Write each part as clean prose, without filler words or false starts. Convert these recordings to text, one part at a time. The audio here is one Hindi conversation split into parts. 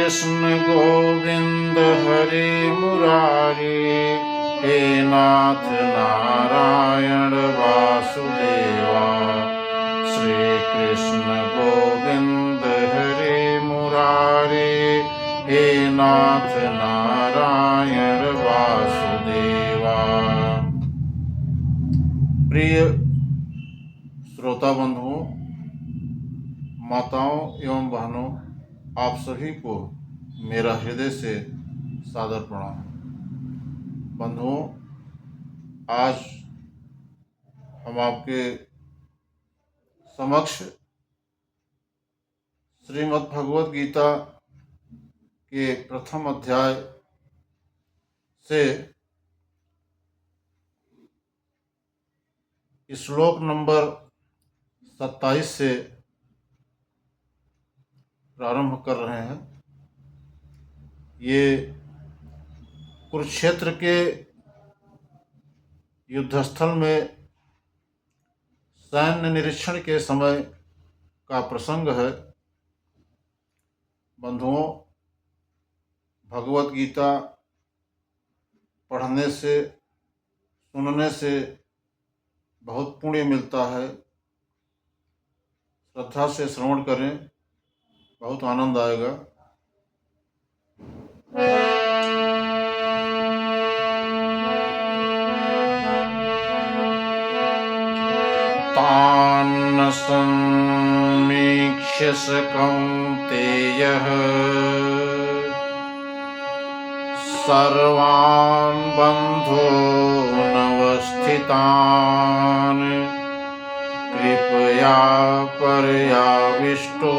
कृष्ण गोविंद हरे मुरारी, हे नाथ नारायण वासुदेवा। श्री कृष्ण गोविंद हरे मुरारी, हे नाथ नारायण वासुदेवा। प्रिय श्रोता बंधुओं, माताओं एवं बहनों, आप सभी को मेरा हृदय से सादर प्रणाम। बंधुओं, आज हम आपके समक्ष श्रीमद् भगवद गीता के प्रथम अध्याय से श्लोक नंबर 27 से प्रारंभ कर रहे हैं। ये कुरुक्षेत्र के युद्धस्थल में सैन्य निरीक्षण के समय का प्रसंग है। बंधुओं, भगवत गीता पढ़ने से, सुनने से बहुत पुण्य मिलता है। श्रद्धा से श्रवण करें, बहुत आनंद आएगा। तान् समीक्ष्य स कौन्तेयः सर्वान् बन्धूनवस्थितान् कृपया पर्याविष्टो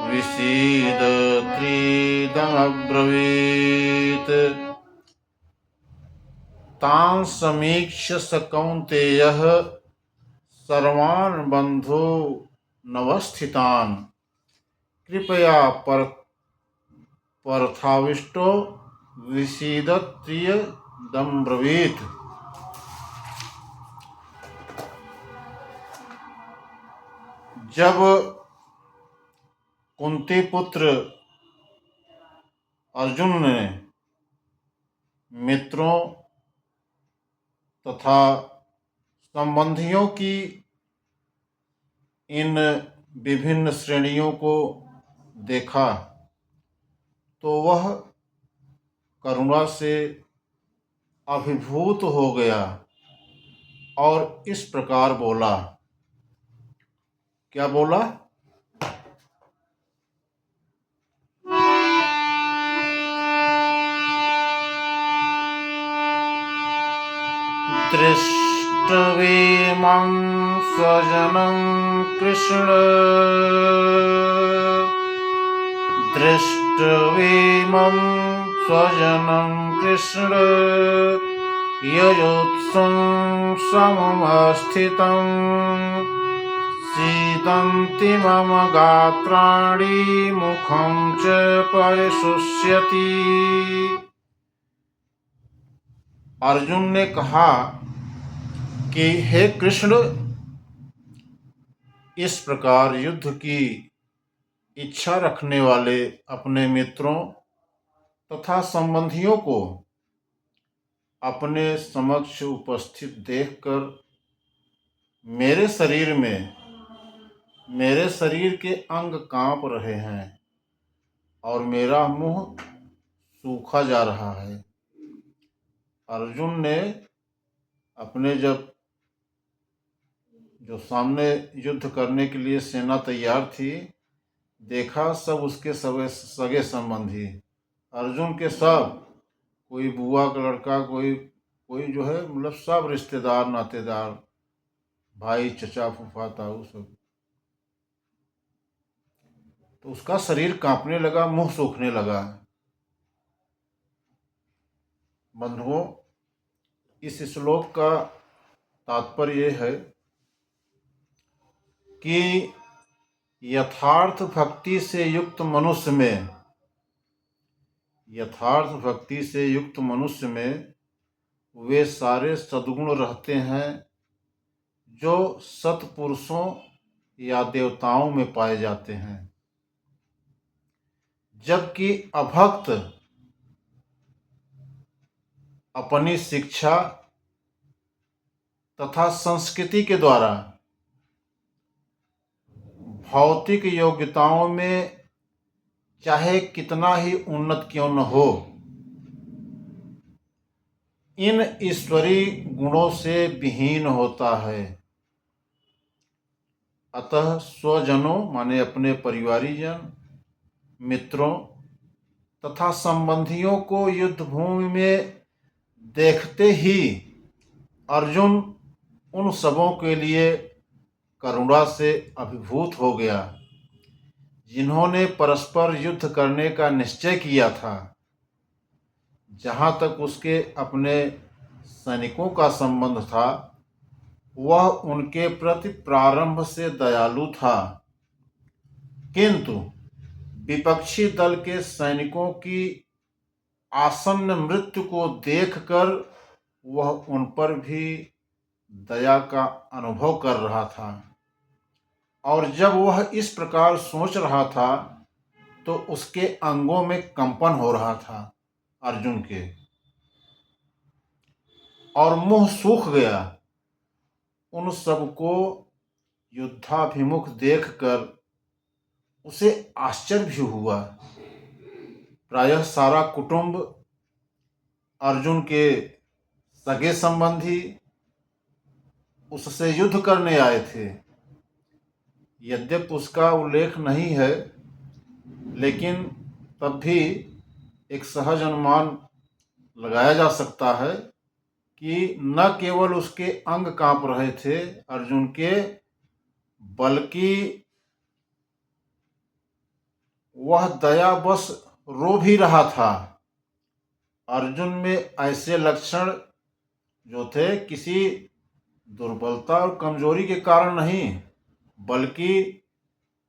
विसीदत्रीदमब्रवीत्। तान् समीक्ष्य स कौन्तेयः सर्वान् बन्धूनवस्थितान् कृपया पार्थाविष्टो विसीदत्रीदमब्रवीत्। जब कुंती पुत्र अर्जुन ने मित्रों तथा संबंधियों की इन विभिन्न श्रेणियों को देखा तो वह करुणा से अभिभूत हो गया और इस प्रकार बोला। क्या बोला? दृष्ट्वेमं स्वजनं कृष्ण, दृष्ट्वेमं स्वजनं कृष्ण ययोत्सं समवस्थितं सीदन्ति मम गात्राणि मुखं च परिशुष्यति। अर्जुन ने कहा कि हे कृष्ण, इस प्रकार युद्ध की इच्छा रखने वाले अपने मित्रों तथा संबंधियों को अपने समक्ष उपस्थित देखकर मेरे शरीर के अंग कांप रहे हैं और मेरा मुंह सूखा जा रहा है। अर्जुन ने अपने जो सामने युद्ध करने के लिए सेना तैयार थी, देखा सब उसके सगे संबंधी, अर्जुन के सब, कोई बुआ का लड़का, कोई जो है, मतलब सब रिश्तेदार, नातेदार, भाई, चचा, फूफा, ताऊ, सब। तो उसका शरीर कांपने लगा, मुंह सूखने लगा। बंधुओं, इस श्लोक का तात्पर्य यह है कि यथार्थ भक्ति से युक्त मनुष्य में वे सारे सद्गुण रहते हैं जो सत्पुरुषों या देवताओं में पाए जाते हैं। जबकि अभक्त अपनी शिक्षा तथा संस्कृति के द्वारा भौतिक योग्यताओं में चाहे कितना ही उन्नत क्यों न हो, इन ईश्वरीय गुणों से विहीन होता है। अतः स्वजनों माने अपने परिवारीजन, मित्रों तथा संबंधियों को युद्ध भूमि में देखते ही अर्जुन उन सबों के लिए करुणा से अभिभूत हो गया जिन्होंने परस्पर युद्ध करने का निश्चय किया था। जहाँ तक उसके अपने सैनिकों का संबंध था, वह उनके प्रति प्रारंभ से दयालु था, किंतु विपक्षी दल के सैनिकों की आसन्न मृत्यु को देखकर वह उन पर भी दया का अनुभव कर रहा था। और जब वह इस प्रकार सोच रहा था तो उसके अंगों में कंपन हो रहा था अर्जुन के, और मुंह सूख गया। उन सबको युद्धाभिमुख देखकर उसे आश्चर्य भी हुआ। प्रायः सारा कुटुंब, अर्जुन के सगे संबंधी उससे युद्ध करने आए थे। यद्यपि उसका उल्लेख नहीं है, लेकिन तब भी एक सहज अनुमान लगाया जा सकता है कि न केवल उसके अंग कांप रहे थे अर्जुन के, बल्कि वह दयावश रो भी रहा था। अर्जुन में ऐसे लक्षण जो थे किसी दुर्बलता और कमजोरी के कारण नहीं, बल्कि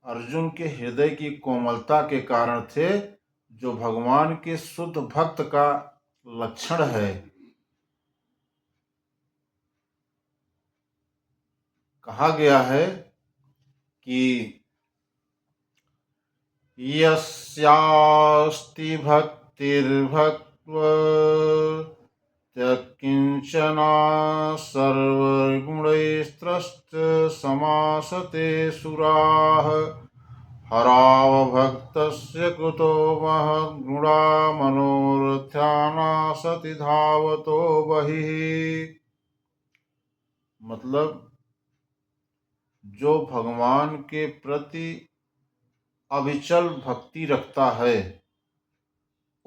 अर्जुन के हृदय की कोमलता के कारण थे, जो भगवान के शुद्ध भक्त का लक्षण है। कहा गया है कि यस्यास्ति भक्तिर्भक्त्वा त्यक्किंचना सर्वगुणैस्त्रस्त समासते सुराः हरावभक्तस्य कुतो महद्गुणा मनोरथ्यानासति धावतो बहिः। मतलब जो भगवान के प्रति अविचल भक्ति रखता है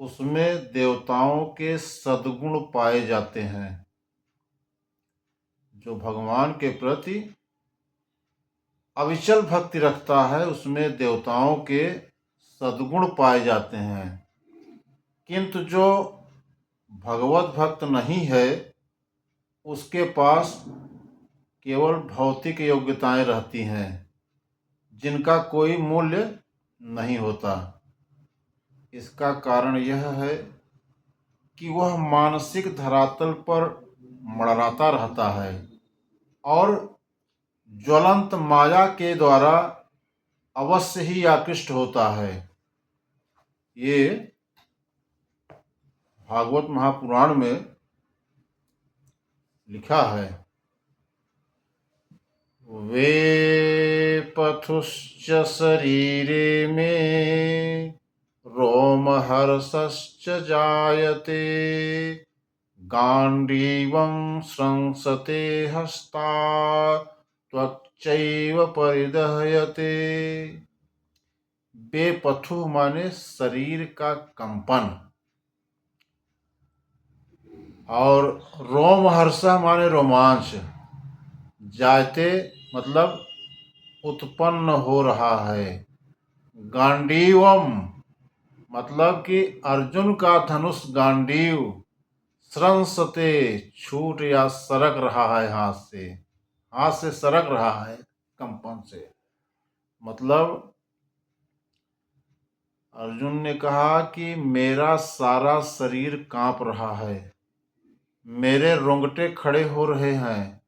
उसमें देवताओं के सद्गुण पाए जाते हैं। जो भगवान के प्रति अविचल भक्ति रखता है उसमें देवताओं के सद्गुण पाए जाते हैं, किंतु जो भगवत भक्त नहीं है उसके पास केवल भौतिक योग्यताएं रहती हैं जिनका कोई मूल्य नहीं होता। इसका कारण यह है कि वह मानसिक धरातल पर मड़राता रहता है और ज्वलंत माया के द्वारा अवश्य ही आकृष्ट होता है। ये भागवत महापुराण में लिखा है। वे पथुश्च शरीरे में रोमहर्षश्च जायते गांडीवं स्रंसते हस्तात् त्वच्चैव परिदह्यते। बेपथु माने शरीर का कंपन, और रोमहर्ष माने रोमांच, जायते मतलब उत्पन्न हो रहा है। गांडीवम मतलब कि अर्जुन का धनुष गांडीव स्रंसते छूट या सरक रहा है, हाथ से सरक रहा है कंपन से। मतलब अर्जुन ने कहा कि मेरा सारा शरीर कांप रहा है, मेरे रोंगटे खड़े हो रहे हैं,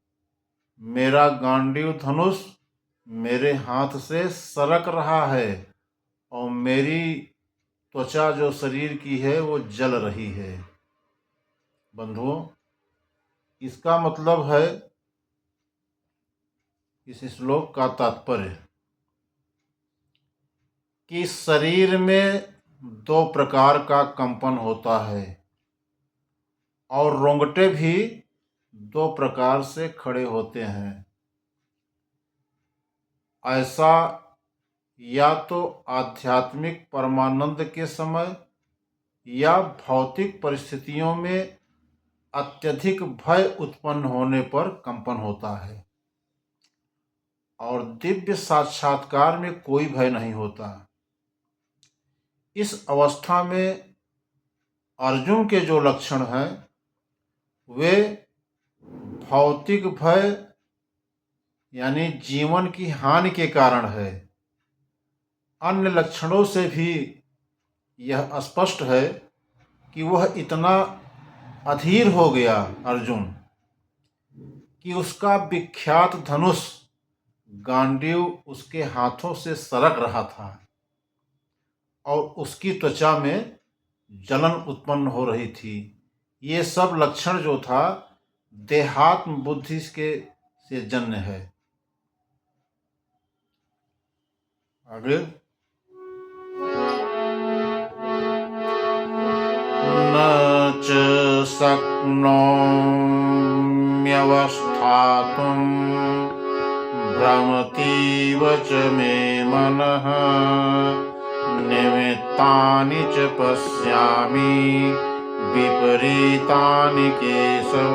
मेरा गांडीव धनुष मेरे हाथ से सरक रहा है और मेरी त्वचा जो शरीर की है वो जल रही है। बंधुओं, इसका मतलब है, इस श्लोक का तात्पर्य कि शरीर में दो प्रकार का कंपन होता है और रोंगटे भी दो प्रकार से खड़े होते हैं। ऐसा या तो आध्यात्मिक परमानंद के समय या भौतिक परिस्थितियों में अत्यधिक भय उत्पन्न होने पर कंपन होता है, और दिव्य साक्षात्कार में कोई भय नहीं होता। इस अवस्था में अर्जुन के जो लक्षण हैं वे भौतिक भय यानी जीवन की हानि के कारण है। अन्य लक्षणों से भी यह स्पष्ट है कि वह इतना अधीर हो गया अर्जुन कि उसका विख्यात धनुष गांडीव उसके हाथों से सरक रहा था और उसकी त्वचा में जलन उत्पन्न हो रही थी। ये सब लक्षण जो था देहात्म बुद्धि के से जन्य है। आगे, न च शक्नोम्यवस्थातुं भ्रमतीव च मे मनः निमित्तानि च पश्यामि विपरीतानि केशव।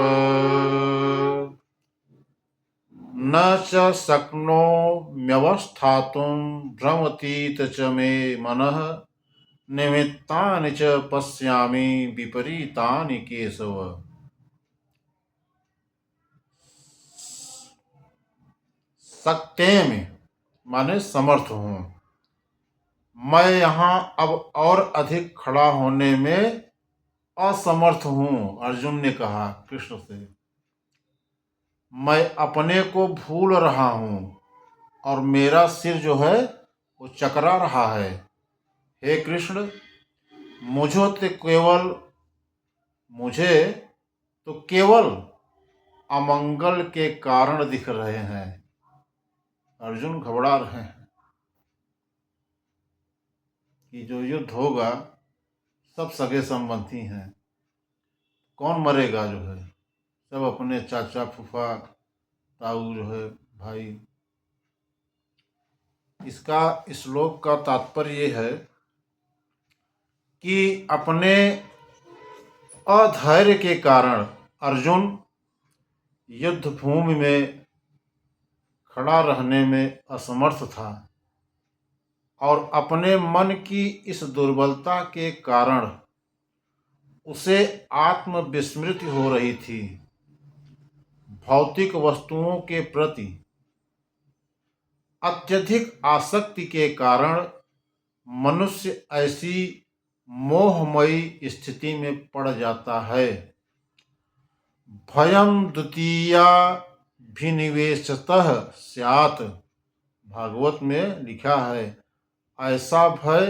न च शक्नोम्यवस्थातुं भ्रमतीत च मे मनः निमित्तानि च पश्यामि विपरीतानि केशव। सक्तेम माने समर्थ हूँ, मैं यहाँ अब और अधिक खड़ा होने में असमर्थ हूँ। अर्जुन ने कहा कृष्ण से, मैं अपने को भूल रहा हूँ और मेरा सिर जो है वो चकरा रहा है। हे कृष्ण, मुझे तो केवल अमंगल के कारण दिख रहे हैं। अर्जुन घबरा रहे हैं कि जो युद्ध होगा सब सगे संबंधी हैं, कौन मरेगा जो है, सब अपने चाचा फूफा ताऊ जो है भाई। इसका श्लोक का तात्पर्य ये है कि अपने अधैर्य के कारण अर्जुन युद्ध भूमि में खड़ा रहने में असमर्थ था और अपने मन की इस दुर्बलता के कारण उसे आत्मविस्मृति हो रही थी। भौतिक वस्तुओं के प्रति अत्यधिक आसक्ति के कारण मनुष्य ऐसी मोहमयी स्थिति में पड़ जाता है। भयं द्वितीयाभिनिवेशतः स्यात्, भागवत में लिखा है, ऐसा भय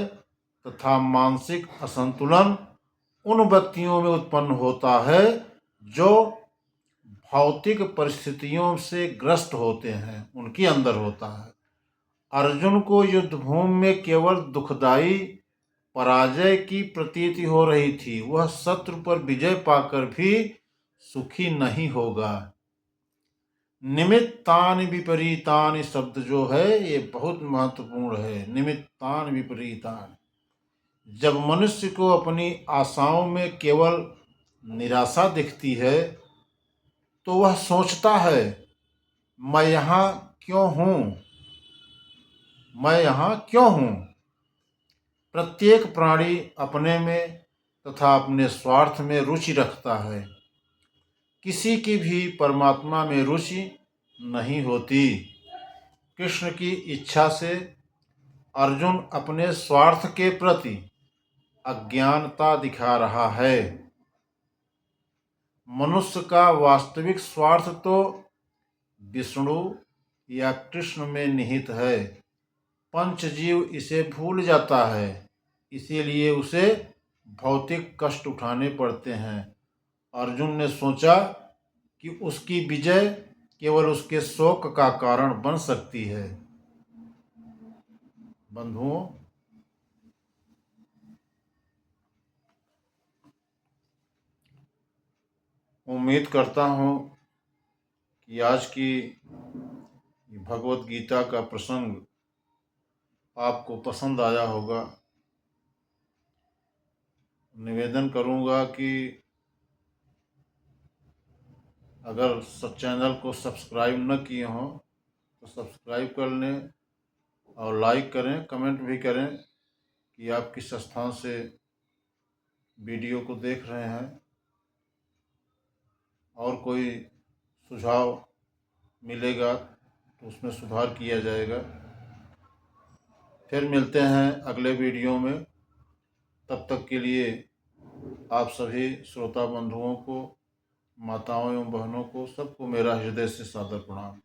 तथा मानसिक असंतुलन उन व्यक्तियों में उत्पन्न होता है जो भौतिक परिस्थितियों से ग्रस्त होते हैं, उनके अंदर होता है। अर्जुन को युद्धभूमि में केवल दुखदायी पराजय की प्रतीति हो रही थी। वह शत्रु पर विजय पाकर भी सुखी नहीं होगा। निमित्तानि विपरीतानि शब्द जो है ये बहुत महत्वपूर्ण है। निमित्तानि विपरीतानि, जब मनुष्य को अपनी आशाओं में केवल निराशा दिखती है तो वह सोचता है, मैं यहाँ क्यों हूँ। प्रत्येक प्राणी अपने में तथा अपने स्वार्थ में रुचि रखता है। किसी की भी परमात्मा में रुचि नहीं होती। कृष्ण की इच्छा से अर्जुन अपने स्वार्थ के प्रति अज्ञानता दिखा रहा है। मनुष्य का वास्तविक स्वार्थ तो विष्णु या कृष्ण में निहित है। पंचजीव इसे भूल जाता है इसीलिए उसे भौतिक कष्ट उठाने पड़ते हैं। अर्जुन ने सोचा कि उसकी विजय केवल उसके शोक का कारण बन सकती है। बंधुओं, उम्मीद करता हूँ कि आज की भगवत गीता का प्रसंग आपको पसंद आया होगा। निवेदन करूँगा कि अगर चैनल को सब्सक्राइब न किए हों तो सब्सक्राइब कर लें और लाइक करें, कमेंट भी करें कि आप किस स्थान से वीडियो को देख रहे हैं और कोई सुझाव मिलेगा तो उसमें सुधार किया जाएगा। फिर मिलते हैं अगले वीडियो में। तब तक के लिए आप सभी श्रोता बंधुओं को, माताओं एवं बहनों को, सबको मेरा हृदय से सादर प्रणाम।